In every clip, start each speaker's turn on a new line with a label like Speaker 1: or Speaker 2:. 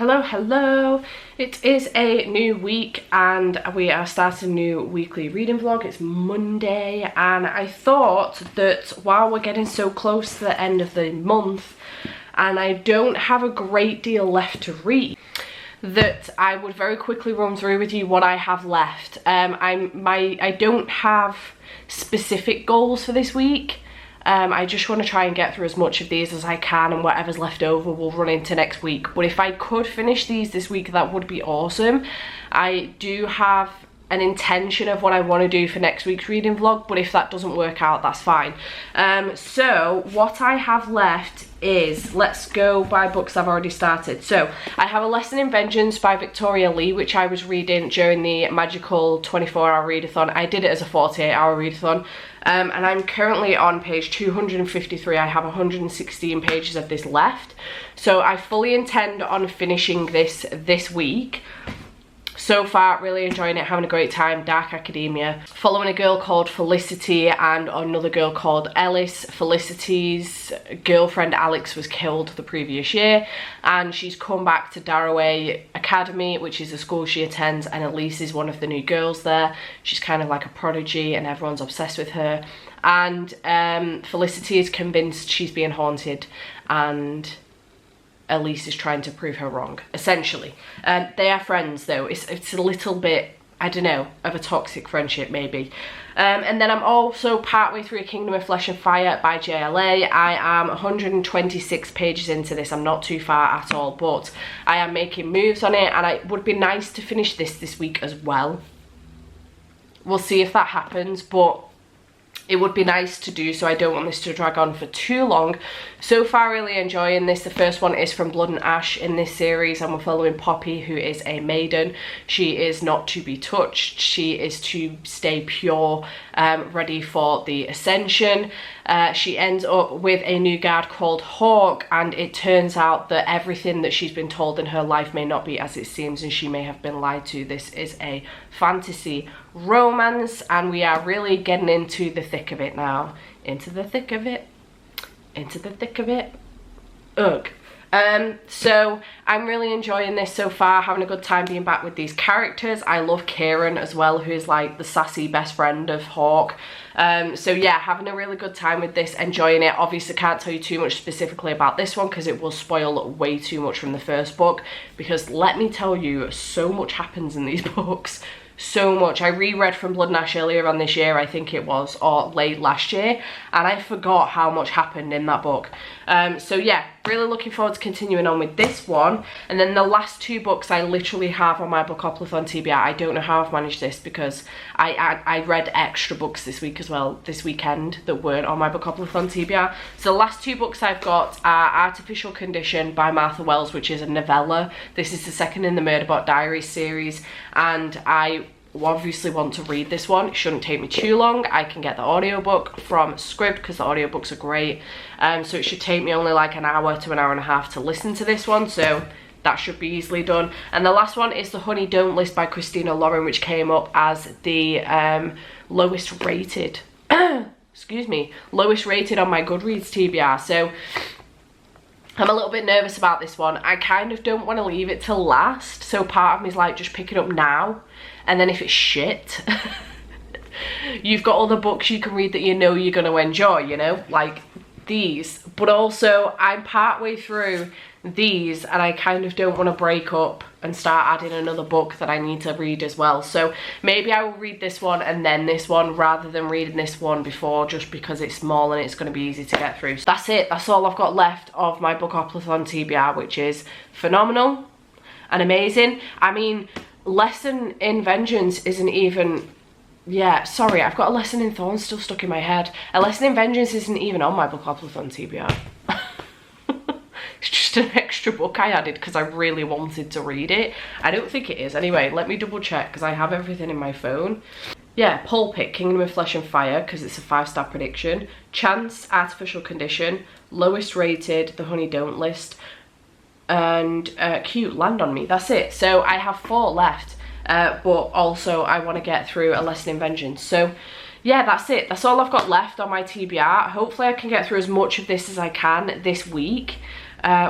Speaker 1: Hello. It is a new week and we are starting a new weekly reading vlog. It's Monday and I thought that while we're getting so close to the end of the month and I don't have a great deal left to read, that I would very quickly run through with you what I have left. I don't have specific goals for this week. I just want to try and get through as much of these as I can, and whatever's left over will run into next week. But if I could finish these this week, that would be awesome. I do have an intention of what I want to do for next week's reading vlog, but if that doesn't work out, that's fine. So what I have left is, let's go by books I've already started. So I have A Lesson in Vengeance by Victoria Lee, which I was reading during the magical 24-hour readathon. I did it as a 48-hour readathon. And I'm currently on page 253. I have 116 pages of this left. So I fully intend on finishing this week. So far, really enjoying it, having a great time. Dark academia. Following a girl called Felicity and another girl called Ellis. Felicity's girlfriend Alex was killed the previous year and she's come back to Darroway Academy, which is a school she attends, and Elise is one of the new girls there. She's kind of like a prodigy and everyone's obsessed with her. And Felicity is convinced she's being haunted and Elise is trying to prove her wrong, essentially. They are friends though. It's a little bit, I don't know, of a toxic friendship maybe. And then I'm also partway through A Kingdom of Flesh and Fire by JLA. I am 126 pages into this. I'm not too far at all, but I am making moves on it and it would be nice to finish this week as well. We'll see if that happens, but it would be nice to do, so I don't want this to drag on for too long. So far, really enjoying this. The first one is from Blood and Ash in this series, and we're following Poppy, who is a maiden. She is not to be touched. She is to stay pure, ready for the ascension. She ends up with a new guard called Hawk, and it turns out that everything that she's been told in her life may not be as it seems, and she may have been lied to. This is a fantasy romance, and we are really getting into the thick of it now. Into the thick of it. Ugh. So I'm really enjoying this so far, having a good time being back with these characters. I love Kieran as well, who is like the sassy best friend of Hawk. So yeah, having a really good time with this, enjoying it. Obviously can't tell you too much specifically about this one because it will spoil way too much from the first book, because let me tell you, so much happens in these books. So much. I reread From Blood and Ash earlier on this year, I think it was, or late last year, and I forgot how much happened in that book. So yeah, really looking forward to continuing on with this one. And then the last two books I literally have on my Bookoplathon TBR. I don't know how I've managed this because I read extra books this week as well, this weekend, that weren't on my Bookoplathon TBR. So the last two books I've got are Artificial Condition by Martha Wells, which is a novella. This is the second in the Murderbot Diaries series, and I obviously want to read this one. It shouldn't take me too long. I can get the audiobook from Scribd because the audiobooks are great. So it should take me only like an hour to an hour and a half to listen to this one, so that should be easily done. And the last one is The Honey Don't List by Christina Lauren, which came up as the lowest rated excuse me, lowest rated on my Goodreads TBR. So I'm a little bit nervous about this one. I kind of don't want to leave it till last, so part of me is like, just pick it up now, and then if it's shit you've got other books you can read that you know you're going to enjoy, you know, like these. But also I'm partway through these and I kind of don't want to break up and start adding another book that I need to read as well. So maybe I will read this one and then this one, rather than reading this one before, just because it's small and it's going to be easy to get through. So that's it. That's all I've got left of my Bookoplathon TBR, which is phenomenal and amazing. I mean, Lesson in Vengeance isn't even... Yeah, sorry, I've got A Lesson in Thorns still stuck in my head. A Lesson in Vengeance isn't even on my Bookoplathon TBR. It's just an extra book I added because I really wanted to read it. I don't think it is. Anyway, let me double check because I have everything in my phone. Yeah, Pulpit, Kingdom of Flesh and Fire, because it's a 5-star prediction. Chance, Artificial Condition. Lowest rated, The Honey Don't List. And Cute, Land on Me. That's it. So I have 4 left. But also I want to get through A Lesson in Vengeance. So yeah, that's it. That's all I've got left on my TBR. Hopefully I can get through as much of this as I can this week.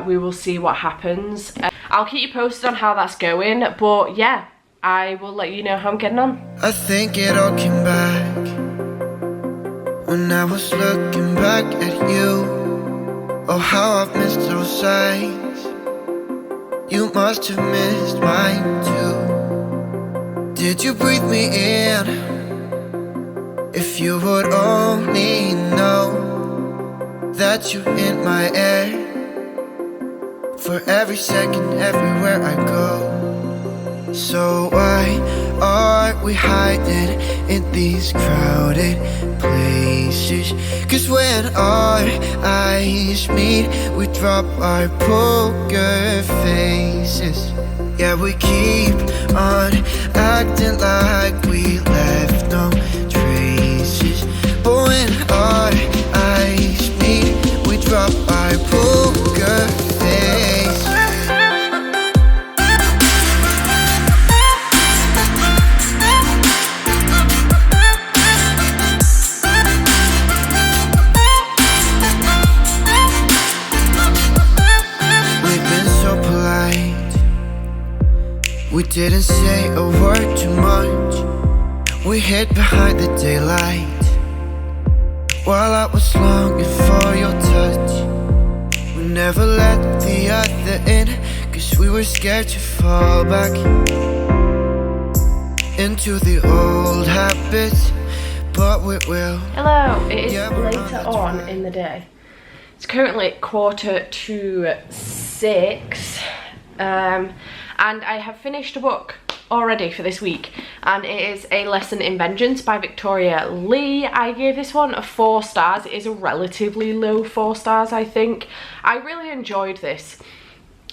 Speaker 1: we will see what happens. I'll keep you posted on how that's going, but yeah, I will let you know how I'm getting on.
Speaker 2: I think it all came back when I was looking back at you. Oh, how I've missed those signs. You must have missed mine too. Did you breathe me in? If you would only know that you're in my air. For every second, everywhere I go. So why are we hiding in these crowded places? 'Cause when our eyes meet, we drop our poker faces. Yeah, we keep on acting like we left no traces. But when our eyes meet, we drop our poker faces. We didn't say a word too much. We hid behind the daylight while I was longing for your touch. We never let the other in, 'cause we were scared to fall back into the old habits. But we will.
Speaker 1: Hello, it is later on in the day. It's currently 5:45. And I have finished a book already for this week, and it is A Lesson in Vengeance by Victoria Lee. I gave this one a 4 stars. It is a relatively low 4 stars, I think. I really enjoyed this.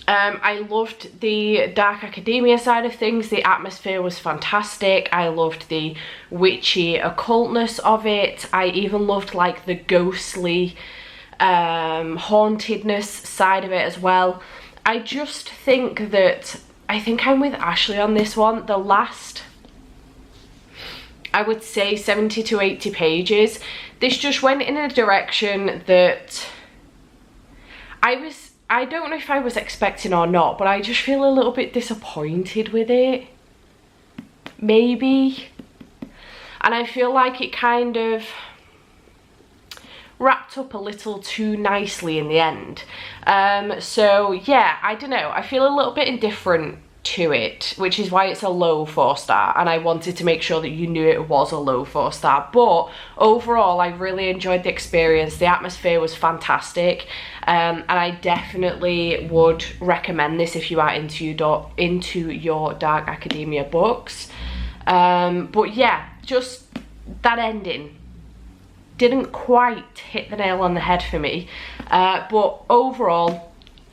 Speaker 1: I loved the dark academia side of things. The atmosphere was fantastic. I loved the witchy occultness of it. I even loved like the ghostly hauntedness side of it as well. I just think that I think I'm with Ashley on this one. The last, I would say 70 to 80 pages, this just went in a direction that I don't know if I was expecting or not, but I just feel a little bit disappointed with it. Maybe. And I feel like it kind of wrapped up a little too nicely in the end. So yeah, I don't know, I feel a little bit indifferent to it, which is why it's a low 4 star, and I wanted to make sure that you knew it was a low 4 star. But overall, I really enjoyed the experience. The atmosphere was fantastic, and I definitely would recommend this if you are into your dark academia books. But yeah, just that ending didn't quite hit the nail on the head for me, but overall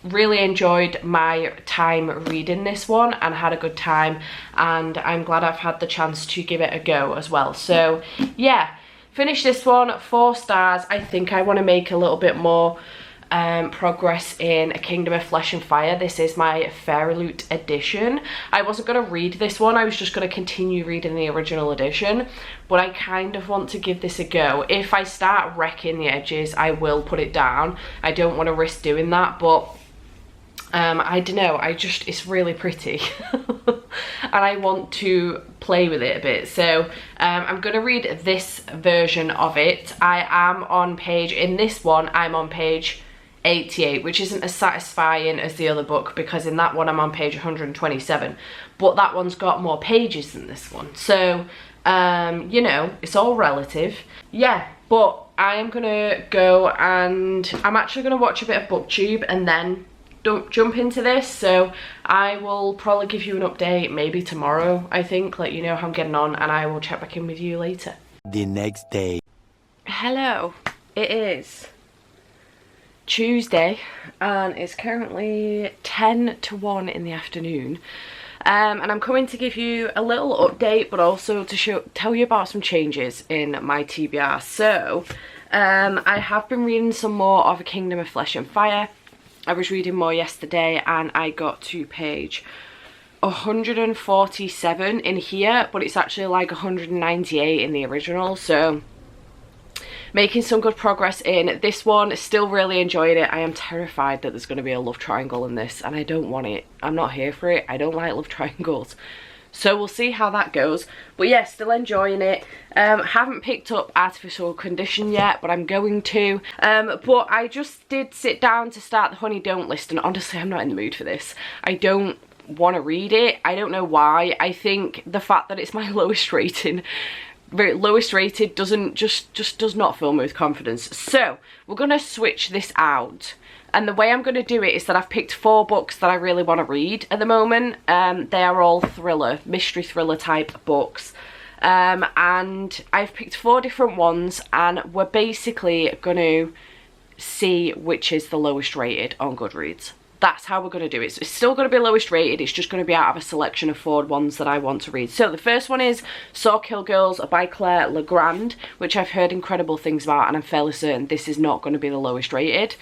Speaker 1: really enjoyed my time reading this one and had a good time, and I'm glad I've had the chance to give it a go as well. So yeah, finished this one, 4 stars. I think I want to make a little bit more progress in A Kingdom of Flesh and Fire. This is my Fairyloot edition. I wasn't going to read this one, I was just going to continue reading the original edition, but I kind of want to give this a go. If I start wrecking the edges, I will put it down. I don't want to risk doing that, but I don't know, it's really pretty and I want to play with it a bit. So I'm going to read this version of it. I am on page, in this one, I'm on page 88, which isn't as satisfying as the other book, because in that one I'm on page 127, but that one's got more pages than this one. So, you know, it's all relative. Yeah, but I am going to go, and I'm actually going to watch a bit of BookTube and then don't jump into this. So I will probably give you an update maybe tomorrow, I think, let you know how I'm getting on, and I will check back in with you later.
Speaker 3: The next day.
Speaker 1: Hello, it is Tuesday and it's currently 10 to 1 in the afternoon, and I'm coming to give you a little update, but also to tell you about some changes in my TBR. So I have been reading some more of A Kingdom of Flesh and Fire. I was reading more yesterday and I got to page 147 in here, but it's actually like 198 in the original. So making some good progress in this one. Still really enjoying it. I am terrified that there's going to be a love triangle in this, and I don't want it. I'm not here for it. I don't like love triangles. So we'll see how that goes. But yeah, still enjoying it. Haven't picked up Artificial Condition yet, but I'm going to. But I just did sit down to start the Honey Don't list, and honestly, I'm not in the mood for this. I don't want to read it. I don't know why. I think the fact that it's my lowest rated just does not fill me with confidence. So we're going to switch this out. And the way I'm going to do it is that I've picked 4 books that I really want to read at the moment. They are all mystery thriller type books. And I've picked 4 different ones, and we're basically going to see which is the lowest rated on Goodreads. That's how we're going to do it. So it's still going to be lowest rated. It's just going to be out of a selection of 4 ones that I want to read. So the first one is Saw Kill Girls by Claire Legrand, which I've heard incredible things about, and I'm fairly certain this is not going to be the lowest rated.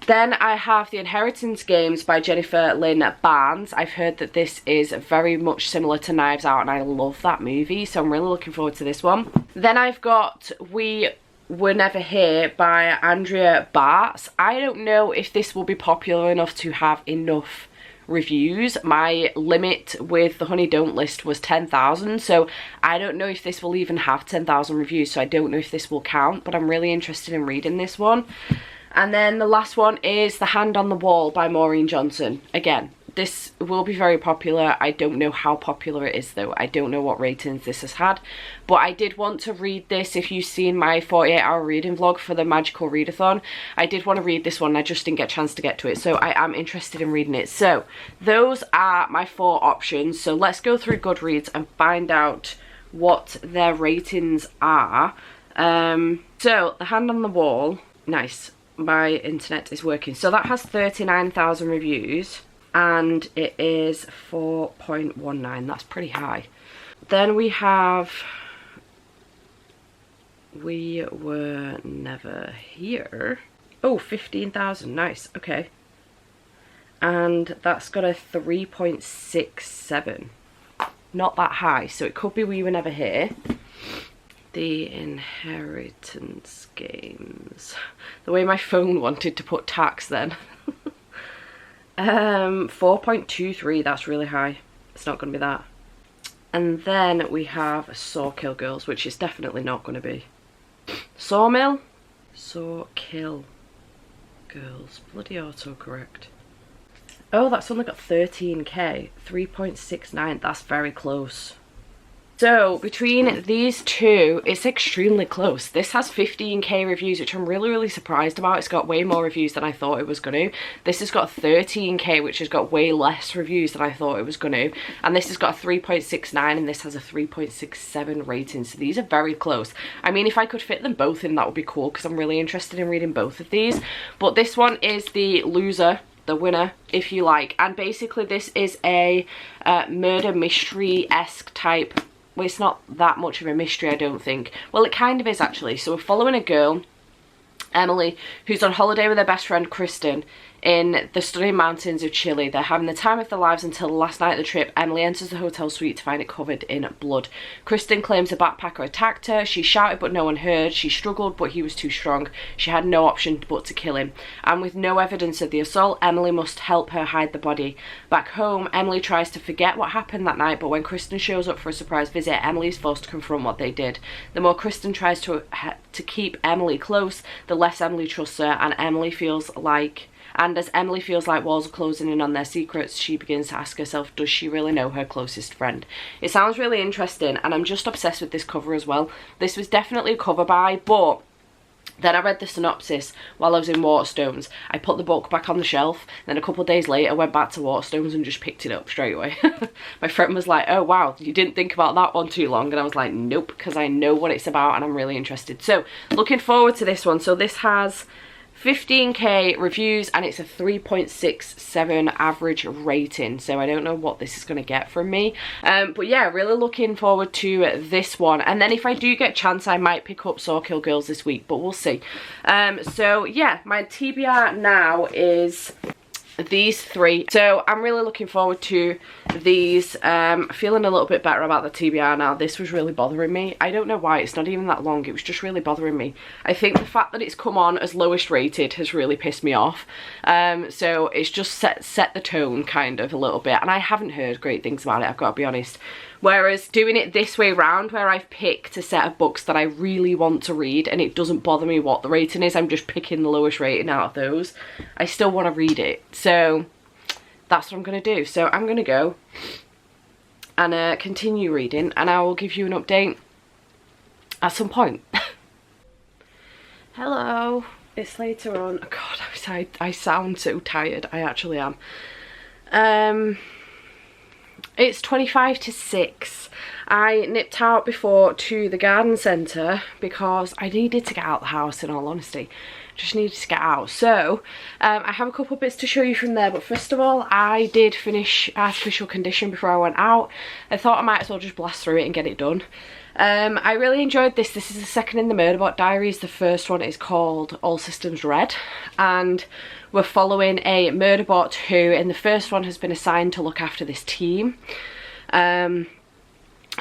Speaker 1: Then I have The Inheritance Games by Jennifer Lynn Barnes. I've heard that this is very much similar to Knives Out, and I love that movie, so I'm really looking forward to this one. Then I've got We Were Never Here by Andrea Bartz. I don't know if this will be popular enough to have enough reviews. My limit with the Honey Don't list was 10,000, so I don't know if this will even have 10,000 reviews, so I don't know if this will count, but I'm really interested in reading this one. And then the last one is The Hand on the Wall by Maureen Johnson. Again, this will be very popular. I don't know how popular it is though. I don't know what ratings this has had. But I did want to read this. If you've seen my 48-hour reading vlog for the Magical Readathon, I did want to read this one. I just didn't get a chance to get to it. So I am interested in reading it. So those are my 4 options. So let's go through Goodreads and find out what their ratings are. So The Hand on the Wall. Nice. My internet is working. So that has 39,000 reviews and it is 4.19. That's pretty high. Then we have We Were Never Here. Oh, 15,000. Nice. Okay. And that's got a 3.67. Not that high. So it could be We Were Never Here. The Inheritance Games. The way my phone wanted to put tax then. 4.23, that's really high. It's not going to be that. And then we have Saw Kill Girls, which is definitely not going to be. Sawmill? Saw Kill Girls. Bloody autocorrect. Oh, that's only got 13k. 3.69, that's very close. So between these two, it's extremely close. This has 15k reviews, which I'm really surprised about. It's got way more reviews than I thought it was going to. This has got 13k, which has got way less reviews than I thought it was going to. And this has got a 3.69 and this has a 3.67 rating. So these are very close. I mean, if I could fit them both in, that would be cool, because I'm really interested in reading both of these. But this one is the loser, the winner, if you like. And basically this is a murder mystery-esque type. Well, it's not that much of a mystery, I don't think. Well, it kind of is, actually. So we're following a girl, Emily, who's on holiday with her best friend, Kristen, in the stunning mountains of Chile. They're having the time of their lives until the last night of the trip. Emily enters the hotel suite to find it covered in blood. Kristen claims a backpacker attacked her. She shouted, but no one heard. She struggled, but he was too strong. She had no option but to kill him. And with no evidence of the assault, Emily must help her hide the body. Back home, Emily tries to forget what happened that night, but when Kristen shows up for a surprise visit, Emily is forced to confront what they did. The more Kristen tries to keep Emily close, the less Emily trusts her, and as Emily feels like walls are closing in on their secrets, she begins to ask herself, does she really know her closest friend? It sounds really interesting, and I'm just obsessed with this cover as well. This was definitely a cover buy, but then I read the synopsis while I was in Waterstones. I put the book back on the shelf, then a couple of days later went back to Waterstones and just picked it up straight away. My friend was like, oh wow, you didn't think about that one too long, and I was like, nope, because I know what it's about and I'm really interested. So looking forward to this one. So this has 15k reviews and it's a 3.67 average rating, so I don't know what this is going to get from me, but yeah, really looking forward to this one. And then if I do get a chance, I might pick up Saw Kill Girls this week, but we'll see. So yeah, my TBR now is these 3. So I'm really looking forward to these. Feeling a little bit better about the TBR now. This was really bothering me. I don't know why, it's not even that long, it was just really bothering me. I think the fact that it's come on as lowest rated has really pissed me off. So it's just set the tone kind of a little bit, and I haven't heard great things about it, I've got to be honest. Whereas doing it this way round, where I've picked a set of books that I really want to read and it doesn't bother me what the rating is, I'm just picking the lowest rating out of those, I still want to read it. So that's what I'm going to do. So I'm going to go and continue reading, and I will give you an update at some point. Hello, it's later on. Oh God, I sound so tired. I actually am. It's 25 to 6. I nipped out before to the garden centre because I needed to get out of the house, in all honesty. Just needed to get out. So I have a couple of bits to show you from there, but first of all, I did finish Artificial Condition before I went out. I thought I might as well just blast through it and get it done. I really enjoyed this. This is the second in the Murderbot Diaries. The first one is called All Systems Red, and we're following a Murderbot who in the first one has been assigned to look after this team.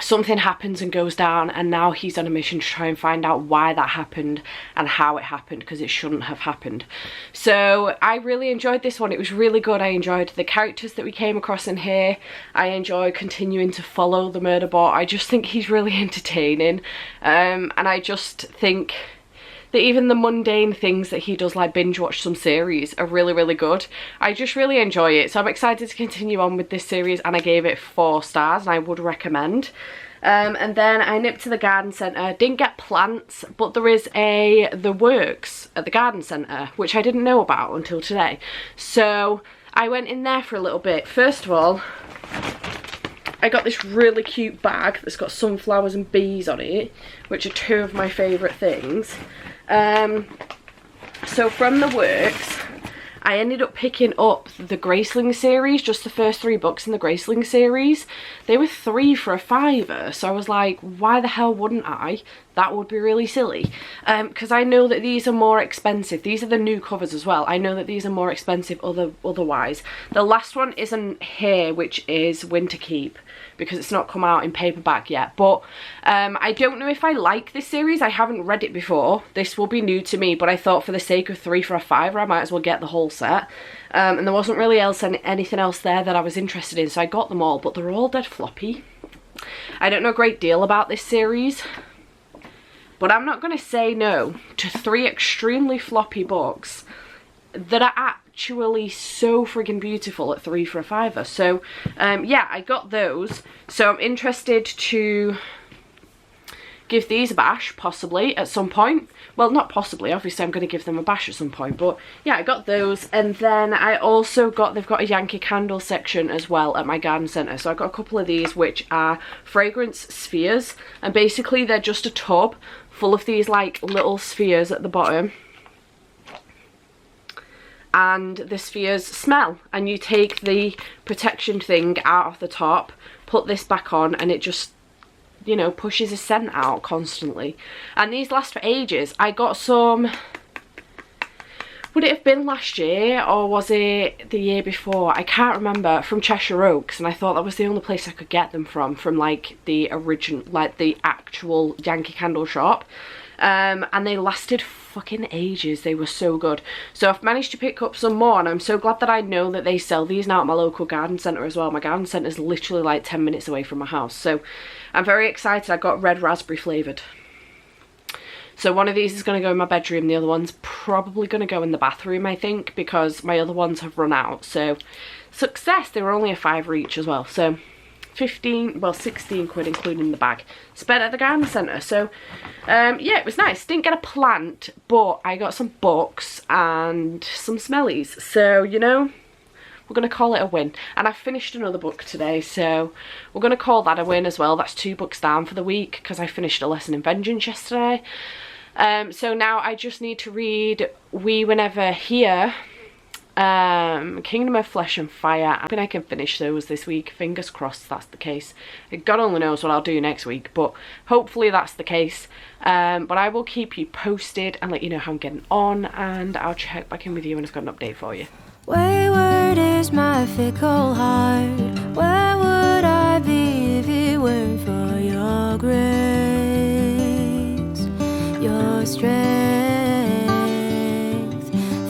Speaker 1: Something happens and goes down, and now he's on a mission to try and find out why that happened and how it happened, because it shouldn't have happened. So I really enjoyed this one. It was really good. I enjoyed the characters that we came across in here. I enjoy continuing to follow the Murderbot. I just think he's really entertaining, and I just think that even the mundane things that he does, like binge watch some series, are really, really good. I just really enjoy it. So I'm excited to continue on with this series, and I gave it 4 stars, and I would recommend. And then I nipped to the garden centre. Didn't get plants, but there is the works at the garden centre, which I didn't know about until today. So I went in there for a little bit. First of all, I got this really cute bag that's got sunflowers and bees on it, which are 2 of my favourite things. So from the works, I ended up picking up the Graceling series, just the first 3 books in the Graceling series. They were 3 for a £5, so I was like, why the hell wouldn't I? That would be really silly. Because I know that these are more expensive. These are the new covers as well. I know that these are more expensive otherwise. The last one isn't here, which is Winterkeep, because it's not come out in paperback yet. But I don't know if I like this series. I haven't read it before. This will be new to me, but I thought for the sake of 3 for a £5, I might as well get the whole set. And there wasn't really anything else there that I was interested in, so I got them all, but they're all dead floppy. I don't know a great deal about this series, but I'm not going to say no to 3 extremely floppy books that are actually so friggin' beautiful at 3 for a £5. So yeah, I got those. So I'm interested to give these a bash, possibly, at some point. Well, not possibly, obviously I'm going to give them a bash at some point, but yeah, I got those. And then I also they've got a Yankee Candle section as well at my garden centre. So I got a couple of these, which are fragrance spheres, and basically they're just a tub full of these like little spheres at the bottom, and the spheres smell, and you take the protection thing out of the top, put this back on, and it just, you know, pushes a scent out constantly. And these last for ages. I got some, would it have been last year or was it the year before? I can't remember, from Cheshire Oaks, and I thought that was the only place I could get them from like the original, like the actual Yankee Candle shop. And they lasted fucking ages. They were so good. So I've managed to pick up some more, and I'm so glad that I know that they sell these now at my local garden centre as well. My garden centre is literally like 10 minutes away from my house, so I'm very excited. I got red raspberry flavoured. So one of these is going to go in my bedroom, the other one's probably going to go in the bathroom, I think, because my other ones have run out. So success. They were only a £5 each as well, so 15, well 16 quid including the bag, spent at the garden centre. So yeah, it was nice. Didn't get a plant, but I got some books and some smellies, so you know, we're going to call it a win. And I finished another book today, so we're going to call that a win as well. That's 2 books down for the week, because I finished A Lesson in Vengeance yesterday. So now I just need to read We Were Never Here, Kingdom of Flesh and Fire. I think I can finish those this week. Fingers crossed that's the case. God only knows what I'll do next week, but hopefully that's the case. But I will keep you posted and let you know how I'm getting on, and I'll check back in with you when I've got an update for you.
Speaker 3: Wayward is my fickle heart. Where would I be if it weren't for your grace, your strength?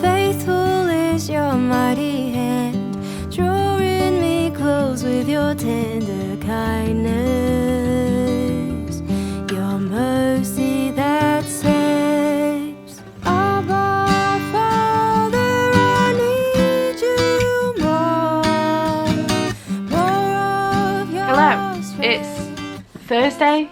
Speaker 3: Faithful is your mighty hand, drawing me close with your tender kindness, your mercy that saves. Abba, Father, I need you more of your
Speaker 1: Hello,
Speaker 3: strength.
Speaker 1: it's Thursday.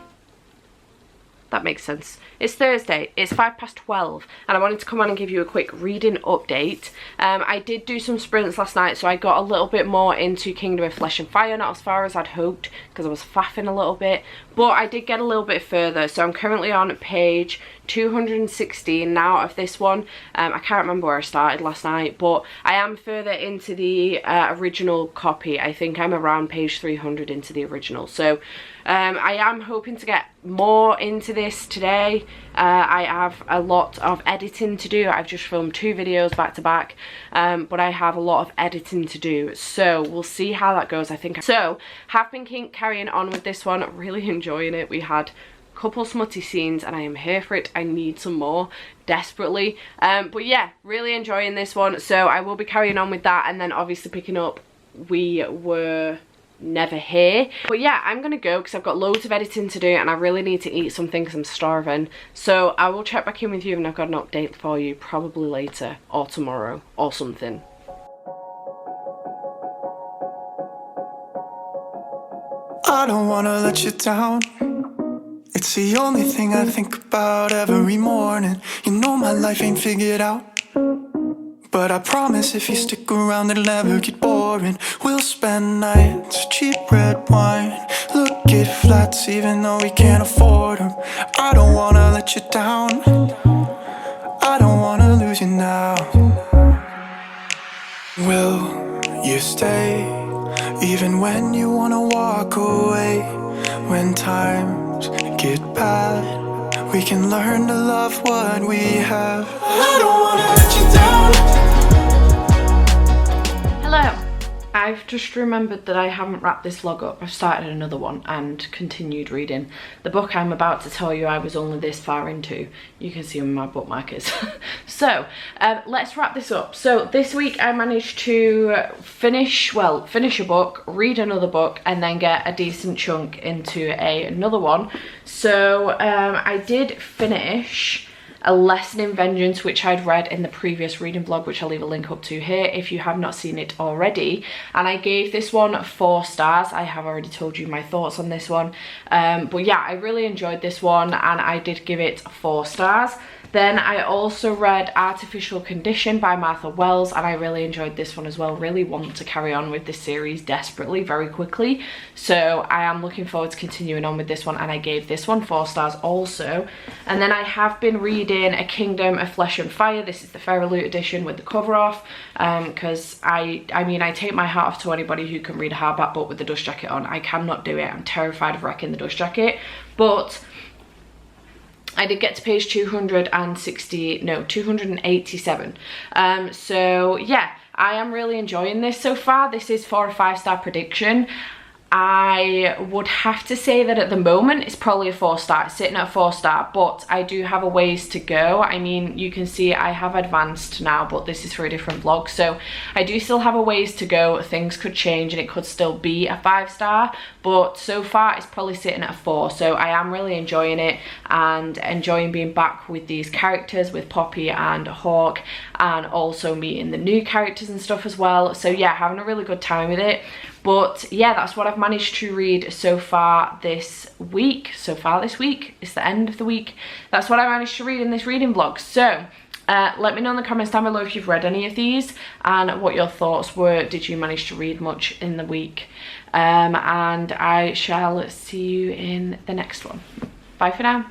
Speaker 1: That makes sense. It's Thursday, it's 12:05, and I wanted to come on and give you a quick reading update. I did do some sprints last night, so I got a little bit more into Kingdom of Flesh and Fire, not as far as I'd hoped, because I was faffing a little bit, but I did get a little bit further. So I'm currently on page 216 now of this one. I can't remember where I started last night, but I am further into the original copy. I think I'm around page 300 into the original, so I am hoping to get more into this today. I have a lot of editing to do. I've just filmed 2 videos back to back, but I have a lot of editing to do, so we'll see how that goes. I think so. Have been carrying on with this one, really enjoying it. We had a couple smutty scenes and I am here for it. I need some more desperately, but yeah, really enjoying this one, so I will be carrying on with that, and then obviously picking up We Were Never Here. But yeah, I'm gonna go because I've got loads of editing to do and I really need to eat something because I'm starving. So I will check back in with you and I've got an update for you probably later or tomorrow or something.
Speaker 4: I don't wanna let you down. It's the only thing I think about every morning. You know my life ain't figured out, but I promise if you stick around it'll never get boring. We'll spend nights, cheap red wine, look at flats even though we can't afford them. I don't wanna let you down, I don't wanna lose you now. Will you stay even when you wanna walk away? When times get bad, we can learn to love what we have. I don't wanna let you down.
Speaker 1: Hello. I've just remembered that I haven't wrapped this vlog up. I've started another one and continued reading the book I'm about to tell you I was only this far into. You can see my bookmarkers. So let's wrap this up. So this week I managed to finish a book, read another book, and then get a decent chunk into another one. So I did finish A Lesson in Vengeance, which I'd read in the previous reading vlog, which I'll leave a link up to here if you have not seen it already. And I gave this one 4 stars. I have already told you my thoughts on this one. But yeah, I really enjoyed this one and I did give it 4 stars. Then I also read Artificial Condition by Martha Wells and I really enjoyed this one as well. Really want to carry on with this series desperately, very quickly. So I am looking forward to continuing on with this one and I gave this one 4 stars also. And then I have been reading A Kingdom of Flesh and Fire. This is the Feralute edition with the cover off, because I mean, I take my hat off to anybody who can read a hardback book with the dust jacket on. I cannot do it. I'm terrified of wrecking the dust jacket, but I did get to page 287. So yeah, I am really enjoying this so far. This is for a 5-star prediction. I would have to say that at the moment it's probably a 4-star, sitting at a 4-star, but I do have a ways to go. I mean, you can see I have advanced now, but this is for a different vlog, so I do still have a ways to go. Things could change and it could still be a 5-star, but so far it's probably sitting at a 4, so I am really enjoying it and enjoying being back with these characters, with Poppy and Hawk, and also meeting the new characters and stuff as well. So yeah, having a really good time with it. But yeah, that's what I've managed to read so far this week. It's the end of the week. That's what I managed to read in this reading vlog. So let me know in the comments down below if you've read any of these and what your thoughts were. Did you manage to read much in the week? And I shall see you in the next one. Bye for now.